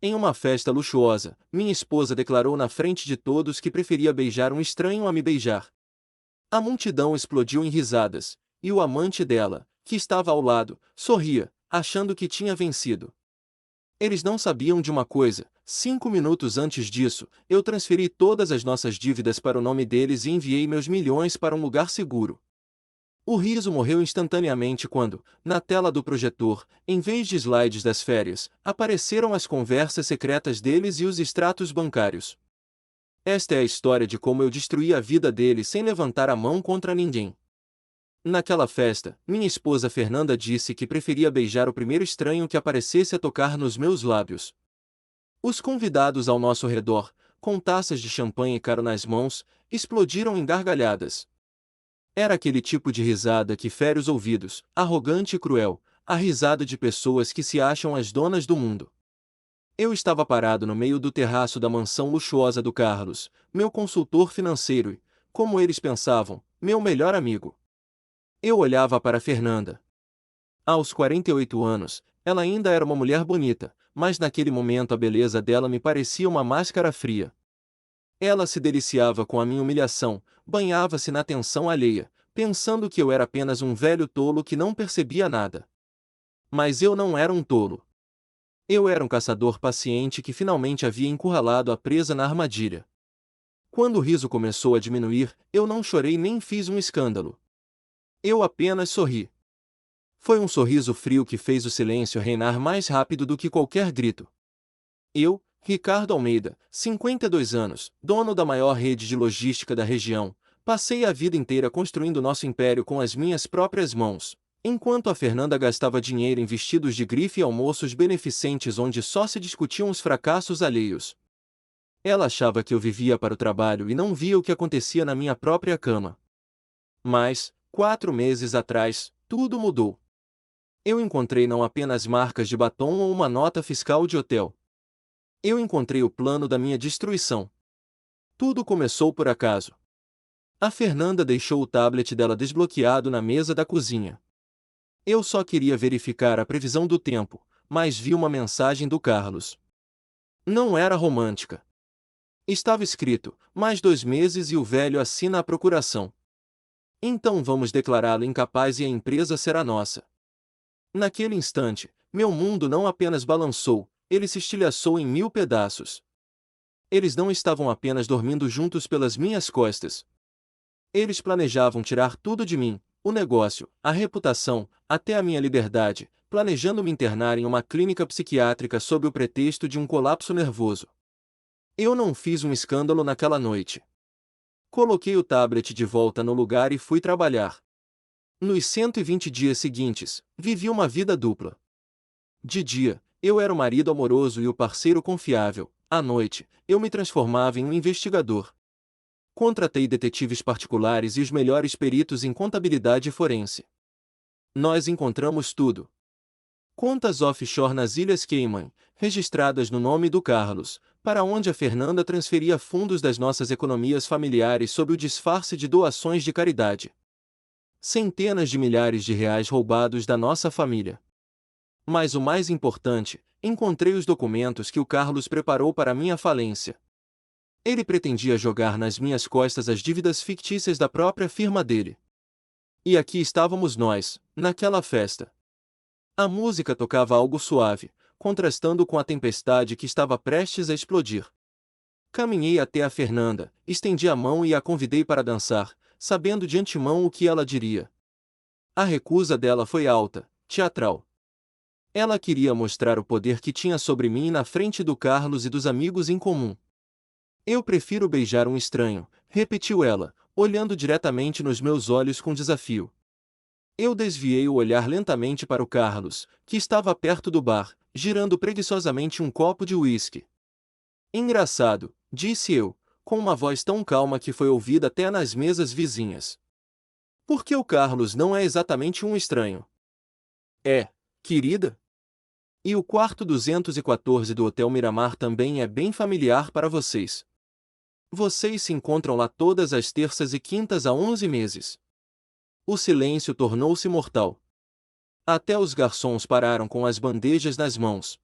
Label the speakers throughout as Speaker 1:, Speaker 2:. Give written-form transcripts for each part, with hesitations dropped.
Speaker 1: Em uma festa luxuosa, minha esposa declarou na frente de todos que preferia beijar um estranho a me beijar. A multidão explodiu em risadas, e o amante dela, que estava ao lado, sorria, achando que tinha vencido. Eles não sabiam de uma coisa: 5 minutos antes disso, eu transferi todas as nossas dívidas para o nome deles e enviei meus milhões para um lugar seguro. O riso morreu instantaneamente quando, na tela do projetor, em vez de slides das férias, apareceram as conversas secretas deles e os extratos bancários. Esta é a história de como eu destruí a vida deles sem levantar a mão contra ninguém. Naquela festa, minha esposa Fernanda disse que preferia beijar o primeiro estranho que aparecesse a tocar nos meus lábios. Os convidados ao nosso redor, com taças de champanhe caro nas mãos, explodiram em gargalhadas. Era aquele tipo de risada que fere os ouvidos, arrogante e cruel, a risada de pessoas que se acham as donas do mundo. Eu estava parado no meio do terraço da mansão luxuosa do Carlos, meu consultor financeiro e, como eles pensavam, meu melhor amigo. Eu olhava para Fernanda. Aos 48 anos, ela ainda era uma mulher bonita, mas naquele momento a beleza dela me parecia uma máscara fria. Ela se deliciava com a minha humilhação, banhava-se na tensão alheia, pensando que eu era apenas um velho tolo que não percebia nada. Mas eu não era um tolo. Eu era um caçador paciente que finalmente havia encurralado a presa na armadilha. Quando o riso começou a diminuir, eu não chorei nem fiz um escândalo. Eu apenas sorri. Foi um sorriso frio que fez o silêncio reinar mais rápido do que qualquer grito. Eu, Ricardo Almeida, 52 anos, dono da maior rede de logística da região, passei a vida inteira construindo nosso império com as minhas próprias mãos, enquanto a Fernanda gastava dinheiro em vestidos de grife e almoços beneficentes onde só se discutiam os fracassos alheios. Ela achava que eu vivia para o trabalho e não via o que acontecia na minha própria cama. Mas, 4 meses atrás, tudo mudou. Eu encontrei não apenas marcas de batom ou uma nota fiscal de hotel. Eu encontrei o plano da minha destruição. Tudo começou por acaso. A Fernanda deixou o tablet dela desbloqueado na mesa da cozinha. Eu só queria verificar a previsão do tempo, mas vi uma mensagem do Carlos. Não era romântica. Estava escrito: mais 2 meses e o velho assina a procuração. Então vamos declará-lo incapaz e a empresa será nossa. Naquele instante, meu mundo não apenas balançou, ele se estilhaçou em 1000 pedaços. Eles não estavam apenas dormindo juntos pelas minhas costas. Eles planejavam tirar tudo de mim, o negócio, a reputação, até a minha liberdade, planejando me internar em uma clínica psiquiátrica sob o pretexto de um colapso nervoso. Eu não fiz um escândalo naquela noite. Coloquei o tablet de volta no lugar e fui trabalhar. Nos 120 dias seguintes, vivi uma vida dupla. De dia, eu era o marido amoroso e o parceiro confiável. À noite, eu me transformava em um investigador. Contratei detetives particulares e os melhores peritos em contabilidade forense. Nós encontramos tudo. Contas offshore nas Ilhas Cayman, registradas no nome do Carlos, para onde a Fernanda transferia fundos das nossas economias familiares sob o disfarce de doações de caridade. Centenas de milhares de reais roubados da nossa família. Mas o mais importante, encontrei os documentos que o Carlos preparou para minha falência. Ele pretendia jogar nas minhas costas as dívidas fictícias da própria firma dele. E aqui estávamos nós, naquela festa. A música tocava algo suave, contrastando com a tempestade que estava prestes a explodir. Caminhei até a Fernanda, estendi a mão e a convidei para dançar, sabendo de antemão o que ela diria. A recusa dela foi alta, teatral. Ela queria mostrar o poder que tinha sobre mim na frente do Carlos e dos amigos em comum. Eu prefiro beijar um estranho, repetiu ela, olhando diretamente nos meus olhos com desafio. Eu desviei o olhar lentamente para o Carlos, que estava perto do bar, girando preguiçosamente um copo de uísque. Engraçado, disse eu, com uma voz tão calma que foi ouvida até nas mesas vizinhas. Porque o Carlos não é exatamente um estranho. É, querida? E o quarto 214 do Hotel Miramar também é bem familiar para vocês. Vocês se encontram lá todas as terças e quintas há 11 meses. O silêncio tornou-se mortal. Até os garçons pararam com as bandejas nas mãos.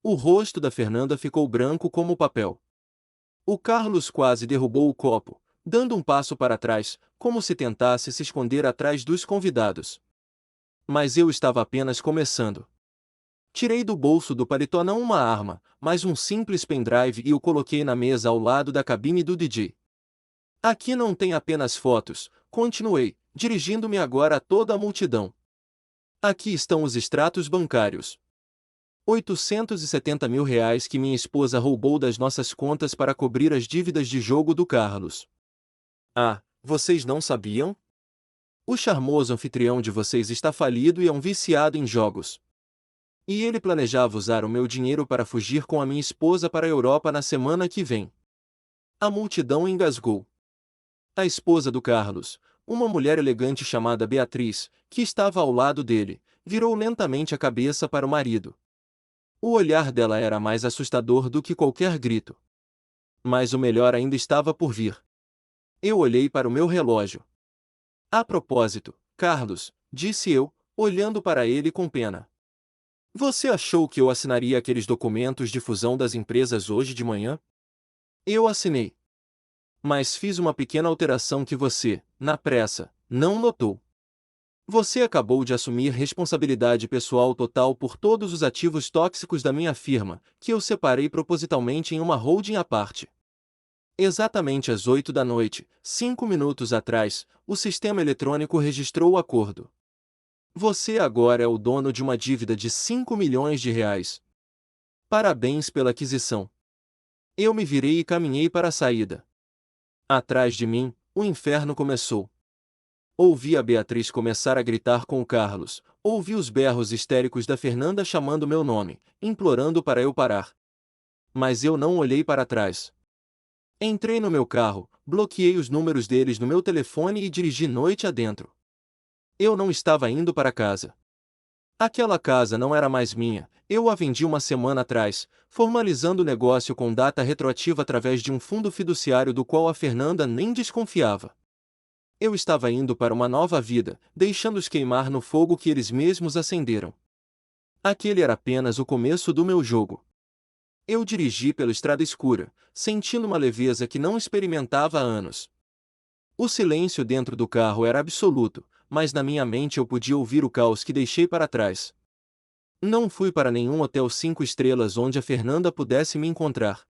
Speaker 1: O rosto da Fernanda ficou branco como papel. O Carlos quase derrubou o copo, dando um passo para trás, como se tentasse se esconder atrás dos convidados. Mas eu estava apenas começando. Tirei do bolso do paletó não uma arma, mas um simples pendrive e o coloquei na mesa ao lado da cabine do DJ. Aqui não tem apenas fotos, continuei, dirigindo-me agora a toda a multidão. Aqui estão os extratos bancários. 870 mil reais que minha esposa roubou das nossas contas para cobrir as dívidas de jogo do Carlos. Ah, vocês não sabiam? O charmoso anfitrião de vocês está falido e é um viciado em jogos. E ele planejava usar o meu dinheiro para fugir com a minha esposa para a Europa na semana que vem. A multidão engasgou. A esposa do Carlos, uma mulher elegante chamada Beatriz, que estava ao lado dele, virou lentamente a cabeça para o marido. O olhar dela era mais assustador do que qualquer grito. Mas o melhor ainda estava por vir. Eu olhei para o meu relógio. A propósito, Carlos, disse eu, olhando para ele com pena. Você achou que eu assinaria aqueles documentos de fusão das empresas hoje de manhã? Eu assinei. Mas fiz uma pequena alteração que você, na pressa, não notou. Você acabou de assumir responsabilidade pessoal total por todos os ativos tóxicos da minha firma, que eu separei propositalmente em uma holding à parte. Exatamente às 8 da noite, 5 minutos atrás, o sistema eletrônico registrou o acordo. Você agora é o dono de uma dívida de 5 milhões de reais. Parabéns pela aquisição. Eu me virei e caminhei para a saída. Atrás de mim, o inferno começou. Ouvi a Beatriz começar a gritar com o Carlos, ouvi os berros histéricos da Fernanda chamando meu nome, implorando para eu parar. Mas eu não olhei para trás. Entrei no meu carro, bloqueei os números deles no meu telefone e dirigi noite adentro. Eu não estava indo para casa. Aquela casa não era mais minha, eu a vendi uma semana atrás, formalizando o negócio com data retroativa através de um fundo fiduciário do qual a Fernanda nem desconfiava. Eu estava indo para uma nova vida, deixando-os queimar no fogo que eles mesmos acenderam. Aquele era apenas o começo do meu jogo. Eu dirigi pela estrada escura, sentindo uma leveza que não experimentava há anos. O silêncio dentro do carro era absoluto, mas na minha mente eu podia ouvir o caos que deixei para trás. Não fui para nenhum hotel 5 estrelas onde a Fernanda pudesse me encontrar.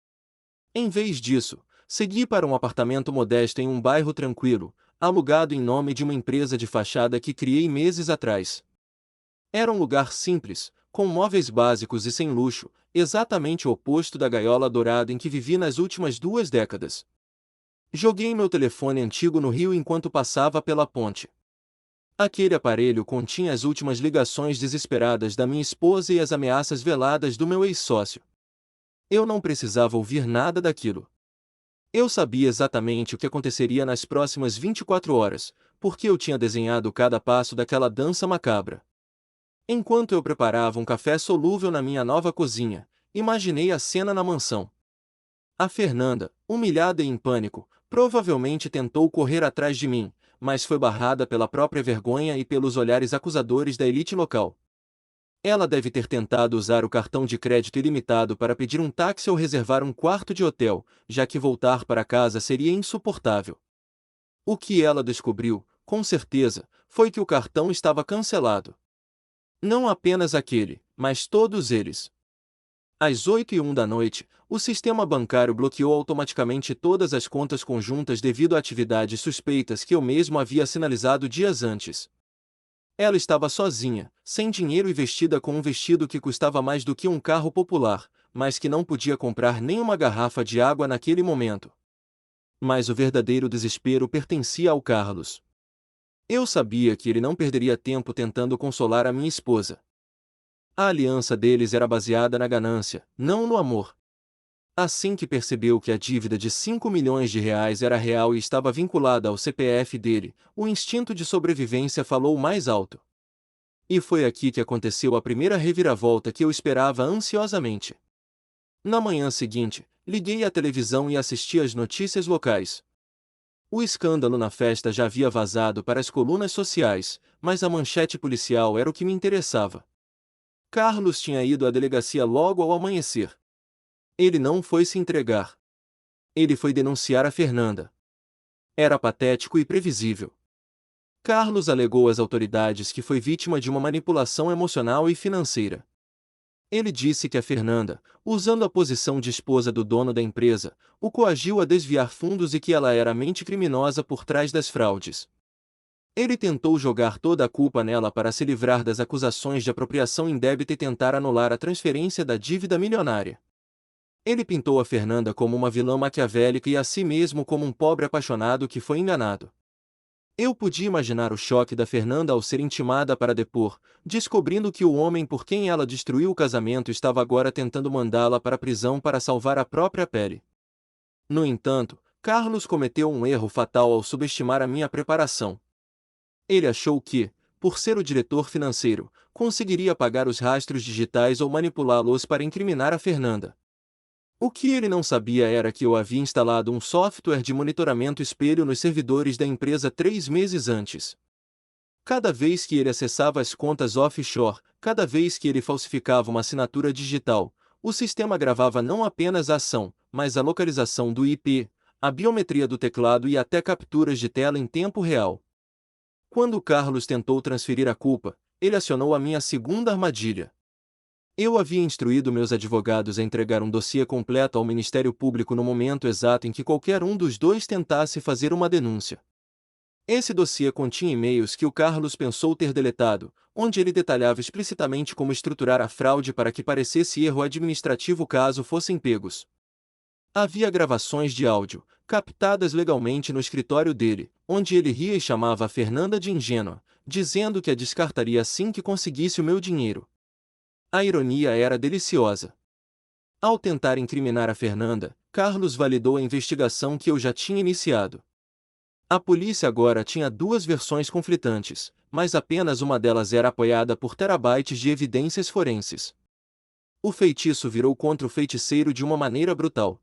Speaker 1: Em vez disso, segui para um apartamento modesto em um bairro tranquilo, alugado em nome de uma empresa de fachada que criei meses atrás. Era um lugar simples, com móveis básicos e sem luxo, exatamente o oposto da gaiola dourada em que vivi nas últimas 2 décadas. Joguei meu telefone antigo no rio enquanto passava pela ponte. Aquele aparelho continha as últimas ligações desesperadas da minha esposa e as ameaças veladas do meu ex-sócio. Eu não precisava ouvir nada daquilo. Eu sabia exatamente o que aconteceria nas próximas 24 horas, porque eu tinha desenhado cada passo daquela dança macabra. Enquanto eu preparava um café solúvel na minha nova cozinha, imaginei a cena na mansão. A Fernanda, humilhada e em pânico, provavelmente tentou correr atrás de mim, mas foi barrada pela própria vergonha e pelos olhares acusadores da elite local. Ela deve ter tentado usar o cartão de crédito ilimitado para pedir um táxi ou reservar um quarto de hotel, já que voltar para casa seria insuportável. O que ela descobriu, com certeza, foi que o cartão estava cancelado. Não apenas aquele, mas todos eles. Às 8h01 da noite, o sistema bancário bloqueou automaticamente todas as contas conjuntas devido a atividades suspeitas que eu mesmo havia sinalizado dias antes. Ela estava sozinha, sem dinheiro e vestida com um vestido que custava mais do que um carro popular, mas que não podia comprar nem uma garrafa de água naquele momento. Mas o verdadeiro desespero pertencia ao Carlos. Eu sabia que ele não perderia tempo tentando consolar a minha esposa. A aliança deles era baseada na ganância, não no amor. Assim que percebeu que a dívida de 5 milhões de reais era real e estava vinculada ao CPF dele, o instinto de sobrevivência falou mais alto. E foi aqui que aconteceu a primeira reviravolta que eu esperava ansiosamente. Na manhã seguinte, liguei à televisão e assisti às notícias locais. O escândalo na festa já havia vazado para as colunas sociais, mas a manchete policial era o que me interessava. Carlos tinha ido à delegacia logo ao amanhecer. Ele não foi se entregar. Ele foi denunciar a Fernanda. Era patético e previsível. Carlos alegou às autoridades que foi vítima de uma manipulação emocional e financeira. Ele disse que a Fernanda, usando a posição de esposa do dono da empresa, o coagiu a desviar fundos e que ela era a mente criminosa por trás das fraudes. Ele tentou jogar toda a culpa nela para se livrar das acusações de apropriação indébita e tentar anular a transferência da dívida milionária. Ele pintou a Fernanda como uma vilã maquiavélica e a si mesmo como um pobre apaixonado que foi enganado. Eu podia imaginar o choque da Fernanda ao ser intimada para depor, descobrindo que o homem por quem ela destruiu o casamento estava agora tentando mandá-la para a prisão para salvar a própria pele. No entanto, Carlos cometeu um erro fatal ao subestimar a minha preparação. Ele achou que, por ser o diretor financeiro, conseguiria apagar os rastros digitais ou manipulá-los para incriminar a Fernanda. O que ele não sabia era que eu havia instalado um software de monitoramento espelho nos servidores da empresa 3 meses antes. Cada vez que ele acessava as contas offshore, cada vez que ele falsificava uma assinatura digital, o sistema gravava não apenas a ação, mas a localização do IP, a biometria do teclado e até capturas de tela em tempo real. Quando Carlos tentou transferir a culpa, ele acionou a minha segunda armadilha. Eu havia instruído meus advogados a entregar um dossiê completo ao Ministério Público no momento exato em que qualquer um dos dois tentasse fazer uma denúncia. Esse dossiê continha e-mails que o Carlos pensou ter deletado, onde ele detalhava explicitamente como estruturar a fraude para que parecesse erro administrativo caso fossem pegos. Havia gravações de áudio, captadas legalmente no escritório dele, onde ele ria e chamava a Fernanda de ingênua, dizendo que a descartaria assim que conseguisse o meu dinheiro. A ironia era deliciosa. Ao tentar incriminar a Fernanda, Carlos validou a investigação que eu já tinha iniciado. A polícia agora tinha duas versões conflitantes, mas apenas uma delas era apoiada por terabytes de evidências forenses. O feitiço virou contra o feiticeiro de uma maneira brutal.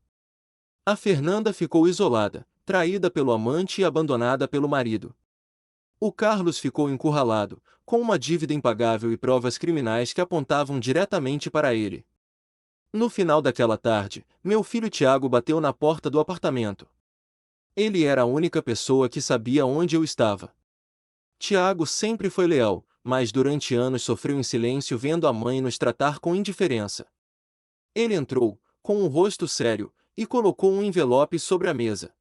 Speaker 1: A Fernanda ficou isolada, traída pelo amante e abandonada pelo marido. O Carlos ficou encurralado, com uma dívida impagável e provas criminais que apontavam diretamente para ele. No final daquela tarde, meu filho Tiago bateu na porta do apartamento. Ele era a única pessoa que sabia onde eu estava. Tiago sempre foi leal, mas durante anos sofreu em silêncio vendo a mãe nos tratar com indiferença. Ele entrou, com um rosto sério, e colocou um envelope sobre a mesa.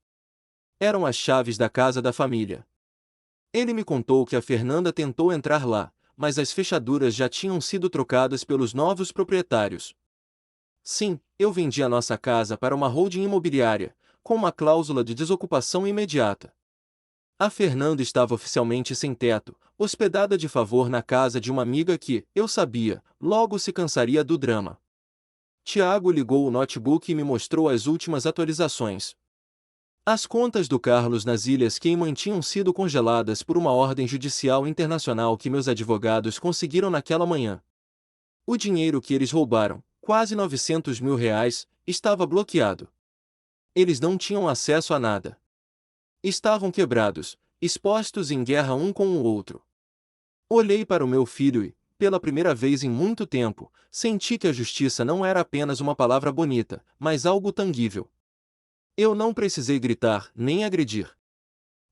Speaker 1: Eram as chaves da casa da família. Ele me contou que a Fernanda tentou entrar lá, mas as fechaduras já tinham sido trocadas pelos novos proprietários. Sim, eu vendi a nossa casa para uma holding imobiliária, com uma cláusula de desocupação imediata. A Fernanda estava oficialmente sem teto, hospedada de favor na casa de uma amiga que, eu sabia, logo se cansaria do drama. Tiago ligou o notebook e me mostrou as últimas atualizações. As contas do Carlos nas Ilhas Cayman tinham sido congeladas por uma ordem judicial internacional que meus advogados conseguiram naquela manhã. O dinheiro que eles roubaram, quase R$ 900 mil, estava bloqueado. Eles não tinham acesso a nada. Estavam quebrados, expostos em guerra um com o outro. Olhei para o meu filho e, pela primeira vez em muito tempo, senti que a justiça não era apenas uma palavra bonita, mas algo tangível. Eu não precisei gritar, nem agredir.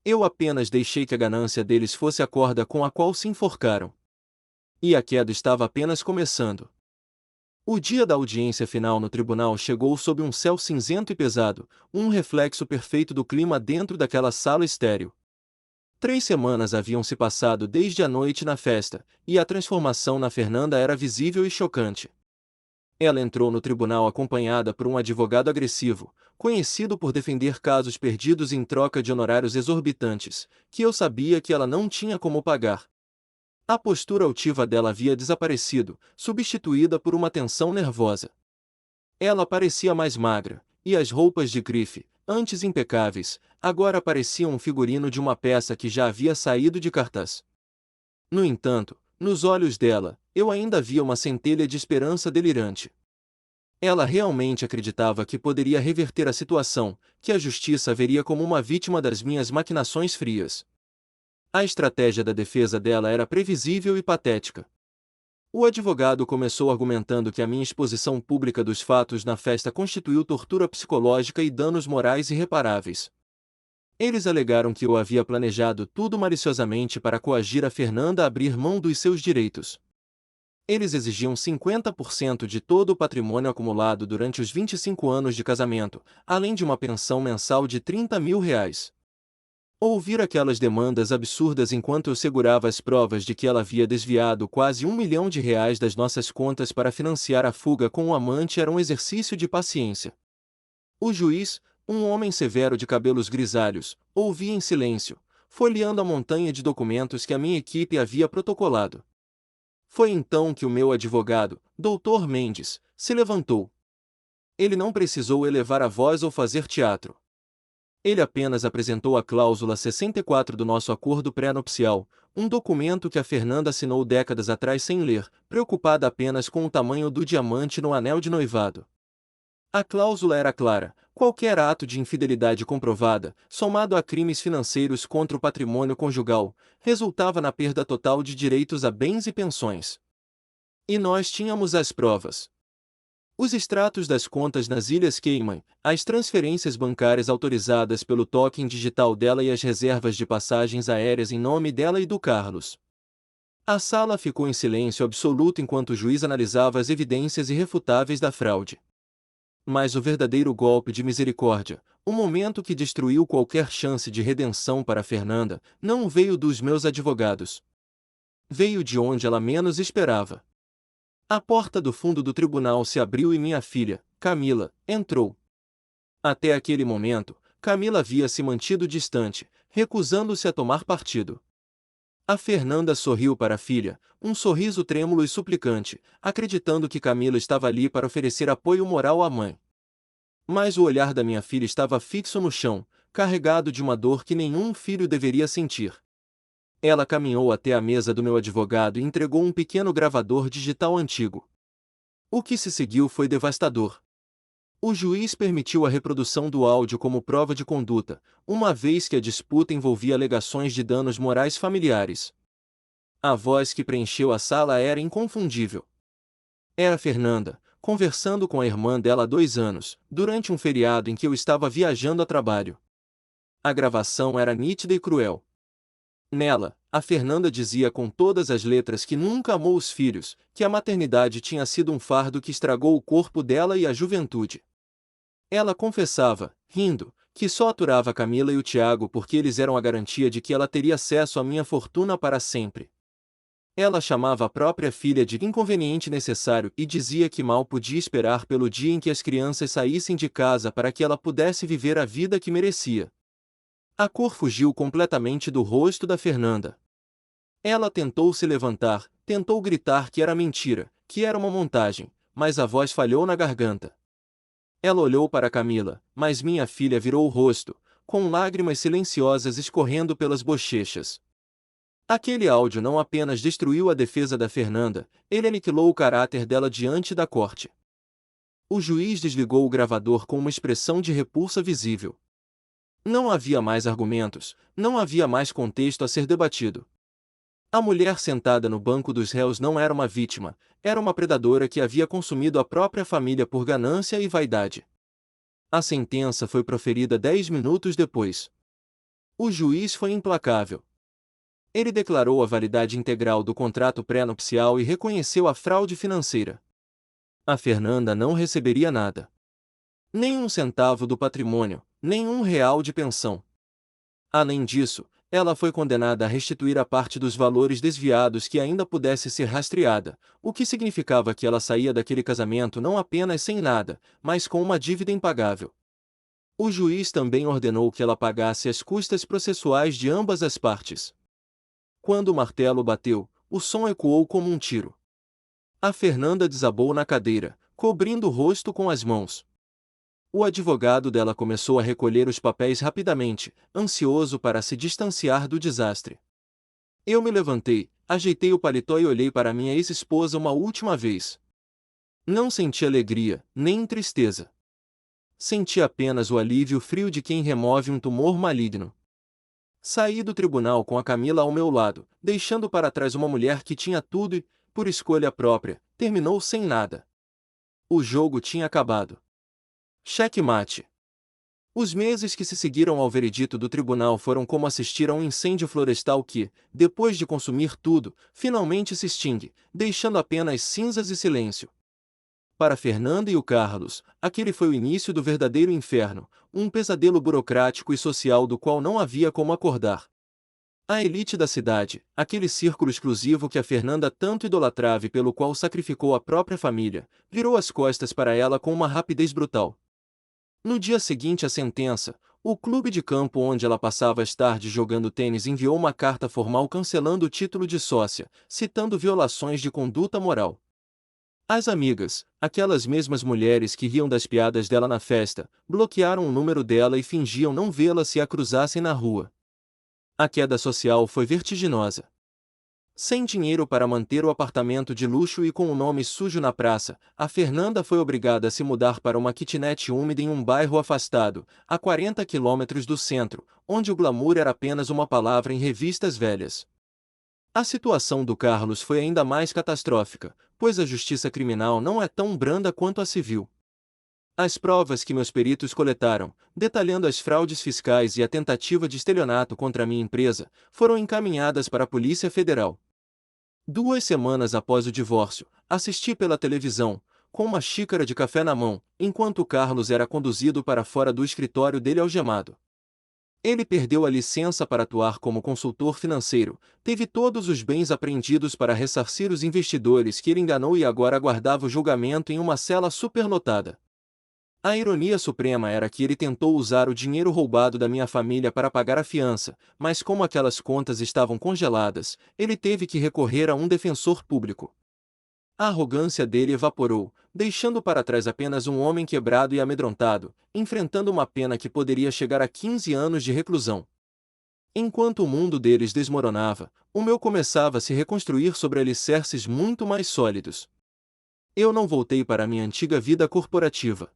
Speaker 1: Eu apenas deixei que a ganância deles fosse a corda com a qual se enforcaram. E a queda estava apenas começando. O dia da audiência final no tribunal chegou sob um céu cinzento e pesado, um reflexo perfeito do clima dentro daquela sala estéril. 3 semanas haviam se passado desde a noite na festa, e a transformação na Fernanda era visível e chocante. Ela entrou no tribunal acompanhada por um advogado agressivo, conhecido por defender casos perdidos em troca de honorários exorbitantes, que eu sabia que ela não tinha como pagar. A postura altiva dela havia desaparecido, substituída por uma tensão nervosa. Ela parecia mais magra, e as roupas de grife, antes impecáveis, agora pareciam um figurino de uma peça que já havia saído de cartaz. No entanto, nos olhos dela, eu ainda via uma centelha de esperança delirante. Ela realmente acreditava que poderia reverter a situação, que a justiça veria como uma vítima das minhas maquinações frias. A estratégia da defesa dela era previsível e patética. O advogado começou argumentando que a minha exposição pública dos fatos na festa constituiu tortura psicológica e danos morais irreparáveis. Eles alegaram que eu havia planejado tudo maliciosamente para coagir a Fernanda a abrir mão dos seus direitos. Eles exigiam 50% de todo o patrimônio acumulado durante os 25 anos de casamento, além de uma pensão mensal de R$ 30.000. Ouvir aquelas demandas absurdas enquanto eu segurava as provas de que ela havia desviado quase R$ 1 milhão das nossas contas para financiar a fuga com o amante era um exercício de paciência. O juiz, um homem severo de cabelos grisalhos, ouvia em silêncio, folheando a montanha de documentos que a minha equipe havia protocolado. Foi então que o meu advogado, Dr. Mendes, se levantou. Ele não precisou elevar a voz ou fazer teatro. Ele apenas apresentou a cláusula 64 do nosso acordo pré-nupcial, um documento que a Fernanda assinou décadas atrás sem ler, preocupada apenas com o tamanho do diamante no anel de noivado. A cláusula era clara: qualquer ato de infidelidade comprovada, somado a crimes financeiros contra o patrimônio conjugal, resultava na perda total de direitos a bens e pensões. E nós tínhamos as provas. Os extratos das contas nas Ilhas Cayman, as transferências bancárias autorizadas pelo token digital dela e as reservas de passagens aéreas em nome dela e do Carlos. A sala ficou em silêncio absoluto enquanto o juiz analisava as evidências irrefutáveis da fraude. Mas o verdadeiro golpe de misericórdia, o momento que destruiu qualquer chance de redenção para Fernanda, não veio dos meus advogados. Veio de onde ela menos esperava. A porta do fundo do tribunal se abriu e minha filha, Camila, entrou. Até aquele momento, Camila havia se mantido distante, recusando-se a tomar partido. A Fernanda sorriu para a filha, um sorriso trêmulo e suplicante, acreditando que Camila estava ali para oferecer apoio moral à mãe. Mas o olhar da minha filha estava fixo no chão, carregado de uma dor que nenhum filho deveria sentir. Ela caminhou até a mesa do meu advogado e entregou um pequeno gravador digital antigo. O que se seguiu foi devastador. O juiz permitiu a reprodução do áudio como prova de conduta, uma vez que a disputa envolvia alegações de danos morais familiares. A voz que preencheu a sala era inconfundível. Era Fernanda, conversando com a irmã dela há 2 anos, durante um feriado em que eu estava viajando a trabalho. A gravação era nítida e cruel. Nela, a Fernanda dizia com todas as letras que nunca amou os filhos, que a maternidade tinha sido um fardo que estragou o corpo dela e a juventude. Ela confessava, rindo, que só aturava Camila e o Tiago porque eles eram a garantia de que ela teria acesso à minha fortuna para sempre. Ela chamava a própria filha de inconveniente necessário e dizia que mal podia esperar pelo dia em que as crianças saíssem de casa para que ela pudesse viver a vida que merecia. A cor fugiu completamente do rosto da Fernanda. Ela tentou se levantar, tentou gritar que era mentira, que era uma montagem, mas a voz falhou na garganta. Ela olhou para Camila, mas minha filha virou o rosto, com lágrimas silenciosas escorrendo pelas bochechas. Aquele áudio não apenas destruiu a defesa da Fernanda, ele aniquilou o caráter dela diante da corte. O juiz desligou o gravador com uma expressão de repulsa visível. Não havia mais argumentos, não havia mais contexto a ser debatido. A mulher sentada no banco dos réus não era uma vítima, era uma predadora que havia consumido a própria família por ganância e vaidade. A sentença foi proferida 10 minutos depois. O juiz foi implacável. Ele declarou a validade integral do contrato pré-nupcial e reconheceu a fraude financeira. A Fernanda não receberia nada. Nem um centavo do patrimônio, nem R$ 1 de pensão. Além disso, ela foi condenada a restituir a parte dos valores desviados que ainda pudesse ser rastreada, o que significava que ela saía daquele casamento não apenas sem nada, mas com uma dívida impagável. O juiz também ordenou que ela pagasse as custas processuais de ambas as partes. Quando o martelo bateu, o som ecoou como um tiro. A Fernanda desabou na cadeira, cobrindo o rosto com as mãos. O advogado dela começou a recolher os papéis rapidamente, ansioso para se distanciar do desastre. Eu me levantei, ajeitei o paletó e olhei para minha ex-esposa uma última vez. Não senti alegria, nem tristeza. Senti apenas o alívio frio de quem remove um tumor maligno. Saí do tribunal com a Camila ao meu lado, deixando para trás uma mulher que tinha tudo e, por escolha própria, terminou sem nada. O jogo tinha acabado. Checkmate. Os meses que se seguiram ao veredito do tribunal foram como assistir a um incêndio florestal que, depois de consumir tudo, finalmente se extingue, deixando apenas cinzas e silêncio. Para Fernanda e o Carlos, aquele foi o início do verdadeiro inferno, um pesadelo burocrático e social do qual não havia como acordar. A elite da cidade, aquele círculo exclusivo que a Fernanda tanto idolatrava e pelo qual sacrificou a própria família, virou as costas para ela com uma rapidez brutal. No dia seguinte à sentença, o clube de campo onde ela passava as tardes jogando tênis enviou uma carta formal cancelando o título de sócia, citando violações de conduta moral. As amigas, aquelas mesmas mulheres que riam das piadas dela na festa, bloquearam o número dela e fingiam não vê-la se a cruzassem na rua. A queda social foi vertiginosa. Sem dinheiro para manter o apartamento de luxo e com o nome sujo na praça, a Fernanda foi obrigada a se mudar para uma kitnet úmida em um bairro afastado, a 40 quilômetros do centro, onde o glamour era apenas uma palavra em revistas velhas. A situação do Carlos foi ainda mais catastrófica, pois a justiça criminal não é tão branda quanto a civil. As provas que meus peritos coletaram, detalhando as fraudes fiscais e a tentativa de estelionato contra a minha empresa, foram encaminhadas para a Polícia Federal. 2 semanas após o divórcio, assisti pela televisão, com uma xícara de café na mão, enquanto Carlos era conduzido para fora do escritório dele algemado. Ele perdeu a licença para atuar como consultor financeiro, teve todos os bens apreendidos para ressarcir os investidores que ele enganou e agora aguardava o julgamento em uma cela superlotada. A ironia suprema era que ele tentou usar o dinheiro roubado da minha família para pagar a fiança, mas como aquelas contas estavam congeladas, ele teve que recorrer a um defensor público. A arrogância dele evaporou, deixando para trás apenas um homem quebrado e amedrontado, enfrentando uma pena que poderia chegar a 15 anos de reclusão. Enquanto o mundo deles desmoronava, o meu começava a se reconstruir sobre alicerces muito mais sólidos. Eu não voltei para minha antiga vida corporativa.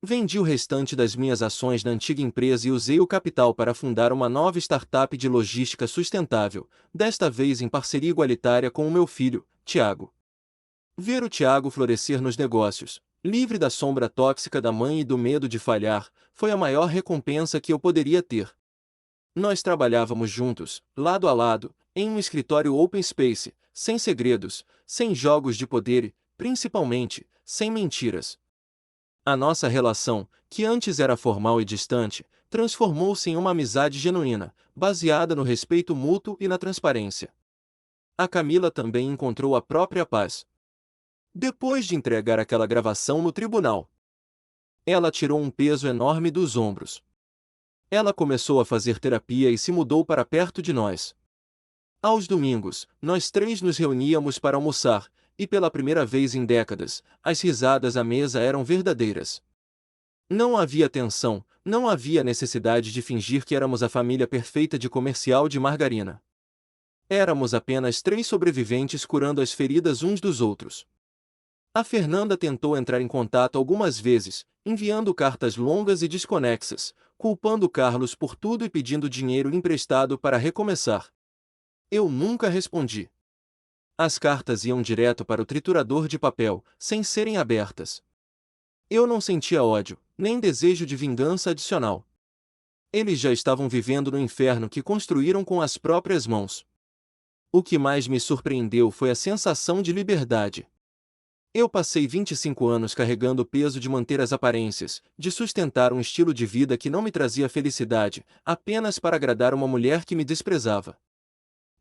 Speaker 1: Vendi o restante das minhas ações na antiga empresa e usei o capital para fundar uma nova startup de logística sustentável, desta vez em parceria igualitária com o meu filho, Tiago. Ver o Tiago florescer nos negócios, livre da sombra tóxica da mãe e do medo de falhar, foi a maior recompensa que eu poderia ter. Nós trabalhávamos juntos, lado a lado, em um escritório open space, sem segredos, sem jogos de poder e, principalmente, sem mentiras. A nossa relação, que antes era formal e distante, transformou-se em uma amizade genuína, baseada no respeito mútuo e na transparência. A Camila também encontrou a própria paz. Depois de entregar aquela gravação no tribunal, ela tirou um peso enorme dos ombros. Ela começou a fazer terapia e se mudou para perto de nós. Aos domingos, nós três nos reuníamos para almoçar, e pela primeira vez em décadas, as risadas à mesa eram verdadeiras. Não havia tensão, não havia necessidade de fingir que éramos a família perfeita de comercial de margarina. Éramos apenas três sobreviventes curando as feridas uns dos outros. A Fernanda tentou entrar em contato algumas vezes, enviando cartas longas e desconexas, culpando Carlos por tudo e pedindo dinheiro emprestado para recomeçar. Eu nunca respondi. As cartas iam direto para o triturador de papel, sem serem abertas. Eu não sentia ódio, nem desejo de vingança adicional. Eles já estavam vivendo no inferno que construíram com as próprias mãos. O que mais me surpreendeu foi a sensação de liberdade. Eu passei 25 anos carregando o peso de manter as aparências, de sustentar um estilo de vida que não me trazia felicidade, apenas para agradar uma mulher que me desprezava.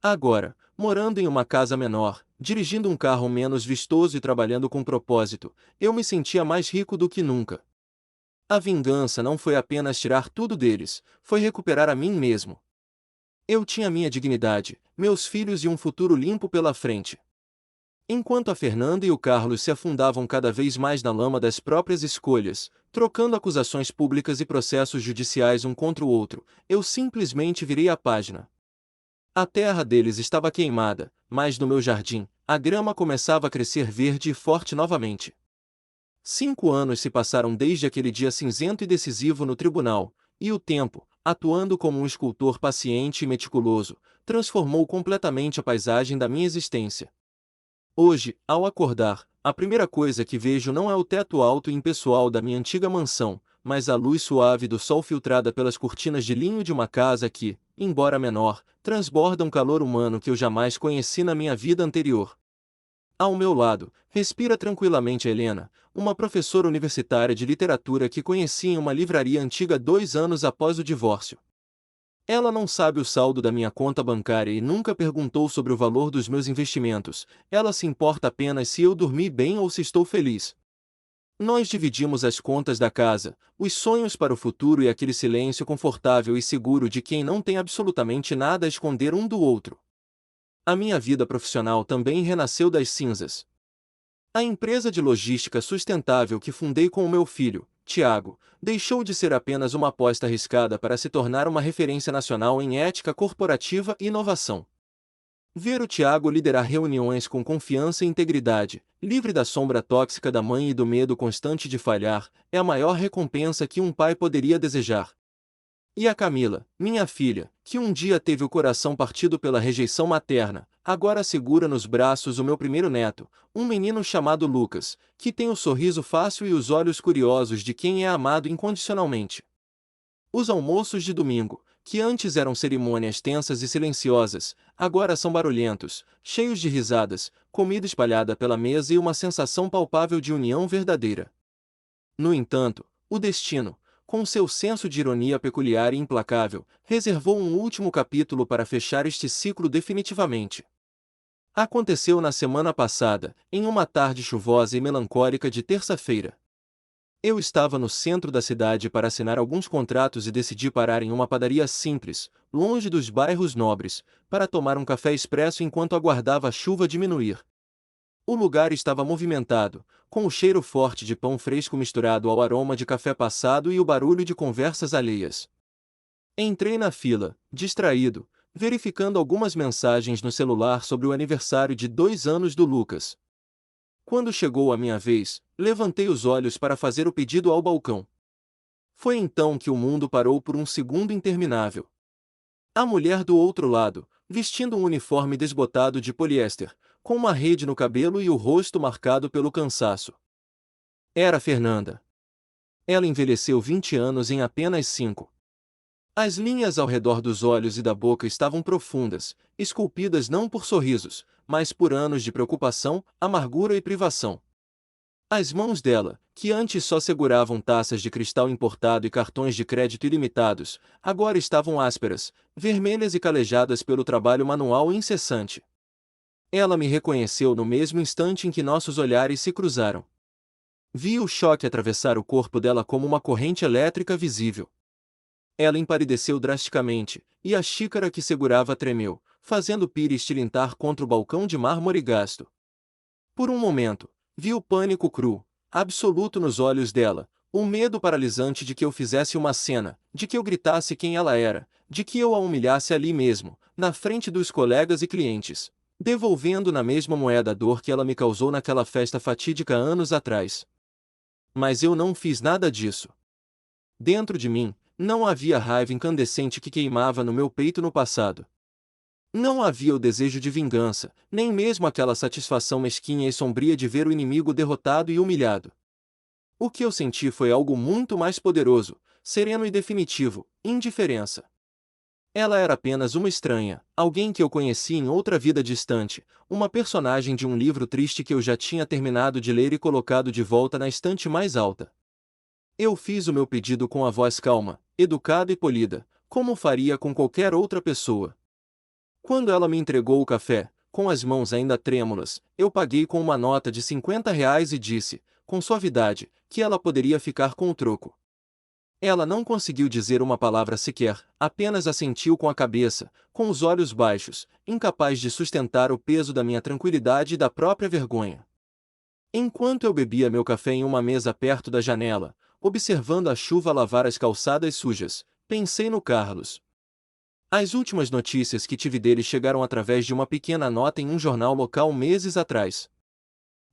Speaker 1: Agora, morando em uma casa menor, dirigindo um carro menos vistoso e trabalhando com propósito, eu me sentia mais rico do que nunca. A vingança não foi apenas tirar tudo deles, foi recuperar a mim mesmo. Eu tinha minha dignidade, meus filhos e um futuro limpo pela frente. Enquanto a Fernanda e o Carlos se afundavam cada vez mais na lama das próprias escolhas, trocando acusações públicas e processos judiciais um contra o outro, eu simplesmente virei a página. A terra deles estava queimada, mas no meu jardim, a grama começava a crescer verde e forte novamente. 5 anos se passaram desde aquele dia cinzento e decisivo no tribunal, e o tempo, atuando como um escultor paciente e meticuloso, transformou completamente a paisagem da minha existência. Hoje, ao acordar, a primeira coisa que vejo não é o teto alto e impessoal da minha antiga mansão, mas a luz suave do sol filtrada pelas cortinas de linho de uma casa que, embora menor, transborda um calor humano que eu jamais conheci na minha vida anterior. Ao meu lado, respira tranquilamente Helena, uma professora universitária de literatura que conheci em uma livraria antiga 2 anos após o divórcio. Ela não sabe o saldo da minha conta bancária e nunca perguntou sobre o valor dos meus investimentos, ela se importa apenas se eu dormi bem ou se estou feliz. Nós dividimos as contas da casa, os sonhos para o futuro e aquele silêncio confortável e seguro de quem não tem absolutamente nada a esconder um do outro. A minha vida profissional também renasceu das cinzas. A empresa de logística sustentável que fundei com o meu filho, Tiago, deixou de ser apenas uma aposta arriscada para se tornar uma referência nacional em ética corporativa e inovação. Ver o Tiago liderar reuniões com confiança e integridade, livre da sombra tóxica da mãe e do medo constante de falhar, é a maior recompensa que um pai poderia desejar. E a Camila, minha filha, que um dia teve o coração partido pela rejeição materna, agora segura nos braços o meu primeiro neto, um menino chamado Lucas, que tem o sorriso fácil e os olhos curiosos de quem é amado incondicionalmente. Os almoços de domingo, que antes eram cerimônias tensas e silenciosas, agora são barulhentos, cheios de risadas, comida espalhada pela mesa e uma sensação palpável de união verdadeira. No entanto, o destino, com seu senso de ironia peculiar e implacável, reservou um último capítulo para fechar este ciclo definitivamente. Aconteceu na semana passada, em uma tarde chuvosa e melancólica de terça-feira. Eu estava no centro da cidade para assinar alguns contratos e decidi parar em uma padaria simples, longe dos bairros nobres, para tomar um café expresso enquanto aguardava a chuva diminuir. O lugar estava movimentado, com o cheiro forte de pão fresco misturado ao aroma de café passado e o barulho de conversas alheias. Entrei na fila, distraído, verificando algumas mensagens no celular sobre o aniversário de 2 anos do Lucas. Quando chegou a minha vez, levantei os olhos para fazer o pedido ao balcão. Foi então que o mundo parou por um segundo interminável. A mulher do outro lado, vestindo um uniforme desbotado de poliéster, com uma rede no cabelo e o rosto marcado pelo cansaço. Era Fernanda. Ela envelheceu 20 anos em apenas 5. As linhas ao redor dos olhos e da boca estavam profundas, esculpidas não por sorrisos, mas por anos de preocupação, amargura e privação. As mãos dela, que antes só seguravam taças de cristal importado e cartões de crédito ilimitados, agora estavam ásperas, vermelhas e calejadas pelo trabalho manual incessante. Ela me reconheceu no mesmo instante em que nossos olhares se cruzaram. Vi o choque atravessar o corpo dela como uma corrente elétrica visível. Ela empalideceu drasticamente, e a xícara que segurava tremeu, fazendo Pires tilintar contra o balcão de mármore gasto. Por um momento, vi o pânico cru, absoluto nos olhos dela, o medo paralisante de que eu fizesse uma cena, de que eu gritasse quem ela era, de que eu a humilhasse ali mesmo, na frente dos colegas e clientes, devolvendo na mesma moeda a dor que ela me causou naquela festa fatídica anos atrás. Mas eu não fiz nada disso. Dentro de mim, não havia raiva incandescente que queimava no meu peito no passado. Não havia o desejo de vingança, nem mesmo aquela satisfação mesquinha e sombria de ver o inimigo derrotado e humilhado. O que eu senti foi algo muito mais poderoso, sereno e definitivo: indiferença. Ela era apenas uma estranha, alguém que eu conheci em outra vida distante, uma personagem de um livro triste que eu já tinha terminado de ler e colocado de volta na estante mais alta. Eu fiz o meu pedido com a voz calma, educada e polida, como faria com qualquer outra pessoa. Quando ela me entregou o café, com as mãos ainda trêmulas, eu paguei com uma nota de R$ 50 e disse, com suavidade, que ela poderia ficar com o troco. Ela não conseguiu dizer uma palavra sequer, apenas assentiu com a cabeça, com os olhos baixos, incapaz de sustentar o peso da minha tranquilidade e da própria vergonha. Enquanto eu bebia meu café em uma mesa perto da janela, observando a chuva lavar as calçadas sujas, pensei no Carlos. As últimas notícias que tive dele chegaram através de uma pequena nota em um jornal local meses atrás.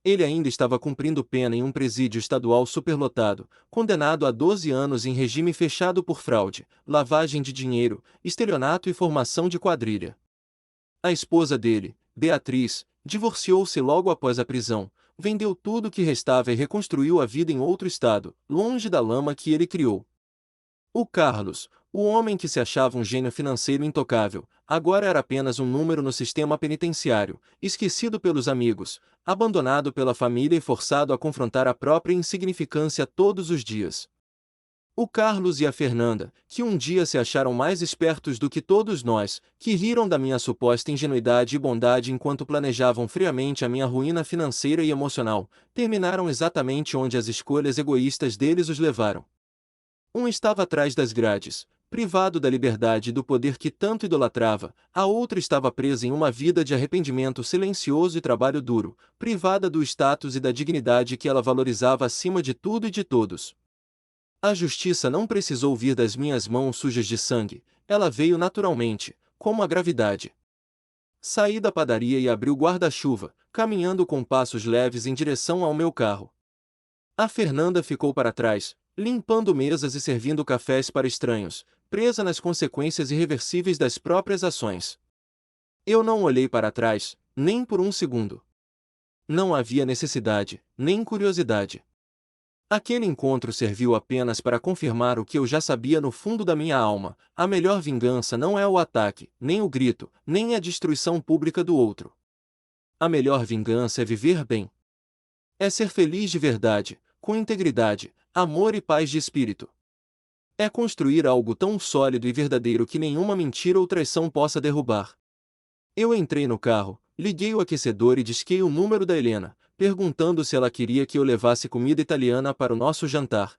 Speaker 1: Ele ainda estava cumprindo pena em um presídio estadual superlotado, condenado a 12 anos em regime fechado por fraude, lavagem de dinheiro, estelionato e formação de quadrilha. A esposa dele, Beatriz, divorciou-se logo após a prisão, vendeu tudo o que restava e reconstruiu a vida em outro estado, longe da lama que ele criou. O Carlos, o homem que se achava um gênio financeiro intocável, agora era apenas um número no sistema penitenciário, esquecido pelos amigos, abandonado pela família e forçado a confrontar a própria insignificância todos os dias. O Carlos e a Fernanda, que um dia se acharam mais espertos do que todos nós, que riram da minha suposta ingenuidade e bondade enquanto planejavam friamente a minha ruína financeira e emocional, terminaram exatamente onde as escolhas egoístas deles os levaram. Um estava atrás das grades, privado da liberdade e do poder que tanto idolatrava, a outra estava presa em uma vida de arrependimento silencioso e trabalho duro, privada do status e da dignidade que ela valorizava acima de tudo e de todos. A justiça não precisou vir das minhas mãos sujas de sangue, ela veio naturalmente, como a gravidade. Saí da padaria e abri o guarda-chuva, caminhando com passos leves em direção ao meu carro. A Fernanda ficou para trás, limpando mesas e servindo cafés para estranhos, presa nas consequências irreversíveis das próprias ações. Eu não olhei para trás, nem por um segundo. Não havia necessidade, nem curiosidade. Aquele encontro serviu apenas para confirmar o que eu já sabia no fundo da minha alma: a melhor vingança não é o ataque, nem o grito, nem a destruição pública do outro. A melhor vingança é viver bem. É ser feliz de verdade, com integridade, amor e paz de espírito. É construir algo tão sólido e verdadeiro que nenhuma mentira ou traição possa derrubar. Eu entrei no carro, liguei o aquecedor e disquei o número da Helena, perguntando se ela queria que eu levasse comida italiana para o nosso jantar.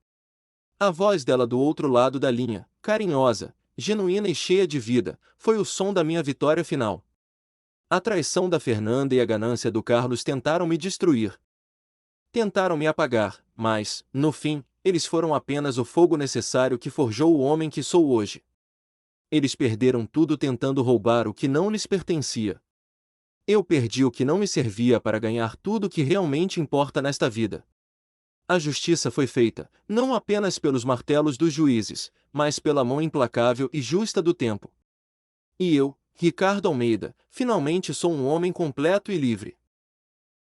Speaker 1: A voz dela do outro lado da linha, carinhosa, genuína e cheia de vida, foi o som da minha vitória final. A traição da Fernanda e a ganância do Carlos tentaram me destruir. Tentaram me apagar, mas, no fim, eles foram apenas o fogo necessário que forjou o homem que sou hoje. Eles perderam tudo tentando roubar o que não lhes pertencia. Eu perdi o que não me servia para ganhar tudo o que realmente importa nesta vida. A justiça foi feita, não apenas pelos martelos dos juízes, mas pela mão implacável e justa do tempo. E eu, Ricardo Almeida, finalmente sou um homem completo e livre.